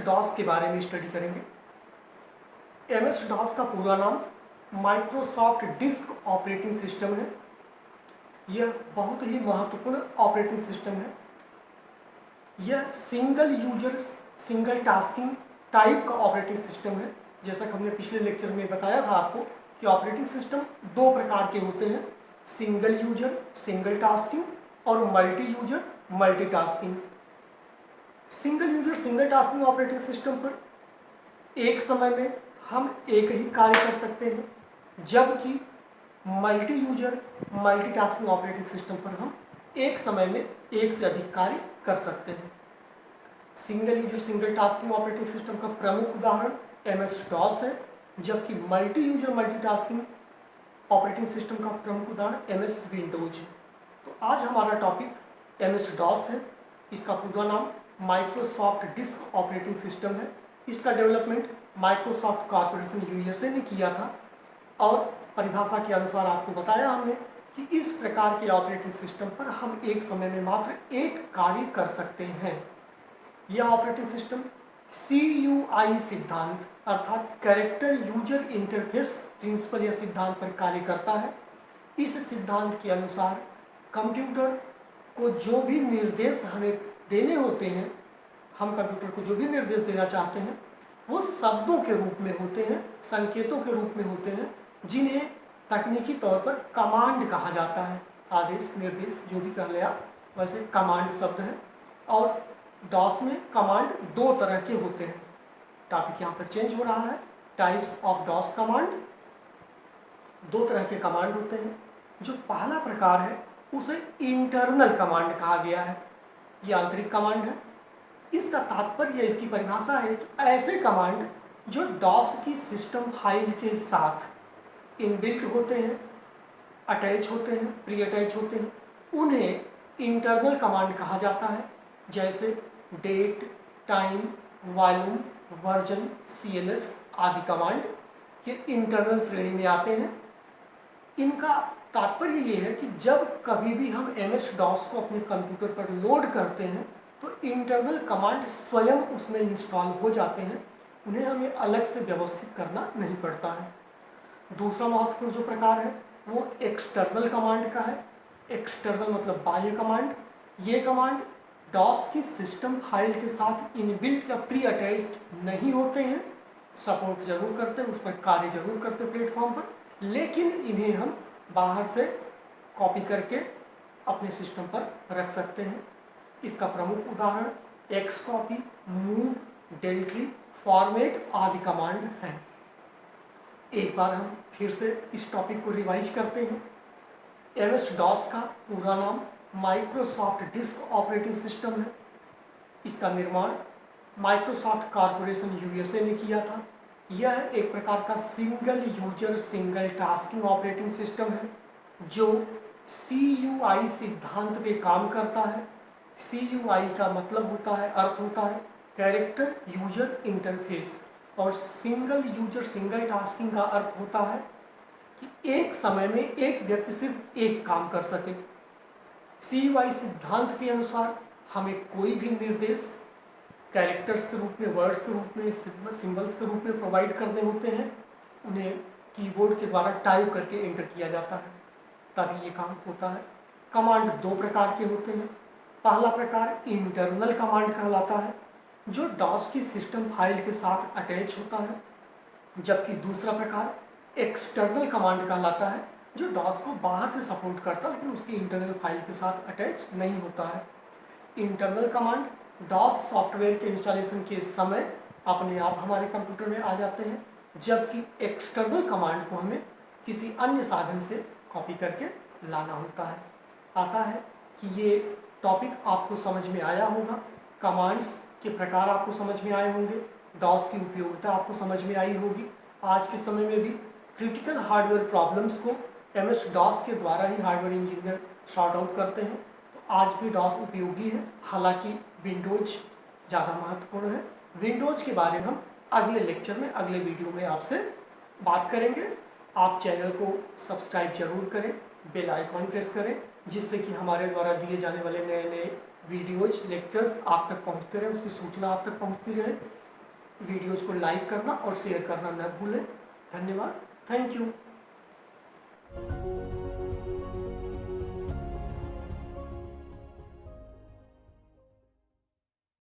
DOS के बारे में स्टडी करेंगे। MS डॉस का पूरा नाम माइक्रोसॉफ्ट डिस्क ऑपरेटिंग सिस्टम है। यह बहुत ही महत्वपूर्ण ऑपरेटिंग सिस्टम है। यह single user single tasking type का ऑपरेटिंग सिस्टम है। जैसा कि हमने पिछले लेक्चर में बताया था आपको कि ऑपरेटिंग सिस्टम दो प्रकार के होते हैं, सिंगल यूजर सिंगल टास्किंग और multi user multitasking. Single user single tasking operating system पर एक समय में हम एक ही कार्य कर सकते हैं, जबकि multi user multitasking operating system पर हम एक समय में एक से अधिक कार्य कर सकते हैं। Single user single tasking operating system का प्रमुख उदाहरण MS DOS है, जबकि multi user multitasking operating system का प्रमुख उदाहरण MS विंडोज है। तो आज हमारा टॉपिक MS DOS है। इसका पूरा नाम माइक्रोसॉफ्ट डिस्क ऑपरेटिंग सिस्टम है। इसका डेवलपमेंट माइक्रोसॉफ्ट कॉर्पोरेशन USA ने किया था और परिभाषा के अनुसार आपको बताया हमने कि इस प्रकार के ऑपरेटिंग सिस्टम पर हम एक समय में मात्र एक कार्य कर सकते हैं। यह ऑपरेटिंग सिस्टम CUI सिद्धांत अर्थात कैरेक्टर यूजर इंटरफेस प्रिंसिपल या सिद्धांत पर कार्य करता है। इस सिद्धांत के अनुसार कंप्यूटर को जो भी निर्देश हमें देने होते हैं, हम कंप्यूटर को जो भी निर्देश देना चाहते हैं वो शब्दों के रूप में होते हैं, संकेतों के रूप में होते हैं, जिन्हें तकनीकी तौर पर कमांड कहा जाता है। आदेश निर्देश जो भी कह ले आप, वैसे कमांड शब्द है। और डॉस में कमांड दो तरह के होते हैं। टॉपिक यहाँ पर चेंज हो रहा है। टाइप्स ऑफ डॉस कमांड, दो तरह के कमांड होते हैं। जो पहला प्रकार है उसे इंटरनल कमांड कहा गया है। ये आंतरिक कमांड है। इसका तात्पर्य, इसकी परिभाषा है कि ऐसे कमांड जो डॉस की सिस्टम फाइल के साथ इनबिल्ट होते हैं, अटैच होते हैं, प्री अटैच होते हैं, उन्हें इंटरनल कमांड कहा जाता है। जैसे date, time, volume, version, CLS आदि कमांड ये इंटरनल श्रेणी में आते हैं। इनका तात्पर्य ये है कि जब कभी भी हम MS DOS को अपने कंप्यूटर पर लोड करते हैं तो इंटरनल कमांड स्वयं उसमें इंस्टॉल हो जाते हैं, उन्हें हमें अलग से व्यवस्थित करना नहीं पड़ता है। दूसरा महत्वपूर्ण जो प्रकार है वो एक्सटर्नल कमांड का है। एक्सटर्नल मतलब बाह्य कमांड। ये कमांड DOS की सिस्टम फाइल के साथ इनबिल्ट या प्री अटैच्ड नहीं होते हैं, सपोर्ट जरूर करते हैं, उस पर कार्य जरूर करते हैं प्लेटफॉर्म पर, लेकिन इन्हें हम बाहर से कॉपी करके अपने सिस्टम पर रख सकते हैं। इसका प्रमुख उदाहरण Xcopy, मूव, डेल्ट्री, फॉर्मेट आदि कमांड हैं। एक बार हम फिर से इस टॉपिक को रिवाइज करते हैं। MS DOS का पूरा नाम माइक्रोसॉफ्ट डिस्क ऑपरेटिंग सिस्टम है। इसका निर्माण माइक्रोसॉफ्ट कॉर्पोरेशन USA ने किया था। यह एक प्रकार का single user single tasking operating system है जो CUI सिद्धांत पे काम करता है। CUI का मतलब होता है, अर्थ होता है कैरेक्टर यूजर इंटरफेस, और सिंगल यूजर सिंगल टास्किंग का अर्थ होता है कि एक समय में एक व्यक्ति सिर्फ एक काम कर सके। CUI सिद्धांत के अनुसार हमें कोई भी निर्देश कैरेक्टर्स के रूप में, वर्ड्स के रूप में, सिंबल्स के रूप में प्रोवाइड करने होते हैं। उन्हें कीबोर्ड के द्वारा टाइप करके एंटर किया जाता है, तभी ये काम होता है। कमांड दो प्रकार के होते हैं। पहला प्रकार इंटरनल कमांड कहलाता है जो DOS की सिस्टम फाइल के साथ अटैच होता है, जबकि दूसरा प्रकार एक्सटर्नल कमांड कहलाता है जो DOS को बाहर से सपोर्ट करता है लेकिन उसकी इंटरनल फाइल के साथ अटैच नहीं होता है। इंटरनल कमांड DOS सॉफ्टवेयर के इंस्टॉलेशन के समय अपने आप हमारे कंप्यूटर में आ जाते हैं, जबकि एक्सटर्नल कमांड को हमें किसी अन्य साधन से कॉपी करके लाना होता है। आशा है कि ये टॉपिक आपको समझ में आया होगा। कमांड्स के प्रकार आपको समझ में आए होंगे, DOS की उपयोगिता आपको समझ में आई होगी। आज के समय में भी क्रिटिकल हार्डवेयर प्रॉब्लम्स को MS DOS के द्वारा ही हार्डवेयर इंजीनियर सॉर्ट आउट करते हैं। तो आज भी DOS उपयोगी है, हालांकि विंडोज ज़्यादा महत्वपूर्ण है। विंडोज के बारे में हम अगले लेक्चर में, अगले वीडियो में आपसे बात करेंगे। आप चैनल को सब्सक्राइब जरूर करें, बेल आइकॉन प्रेस करें, जिससे कि हमारे द्वारा दिए जाने वाले नए नए वीडियोज, लेक्चर्स आप तक पहुंचते रहे, उसकी सूचना आप तक पहुंचती रहे। वीडियोज़ को लाइक करना और शेयर करना न भूलें। धन्यवाद। Thank you.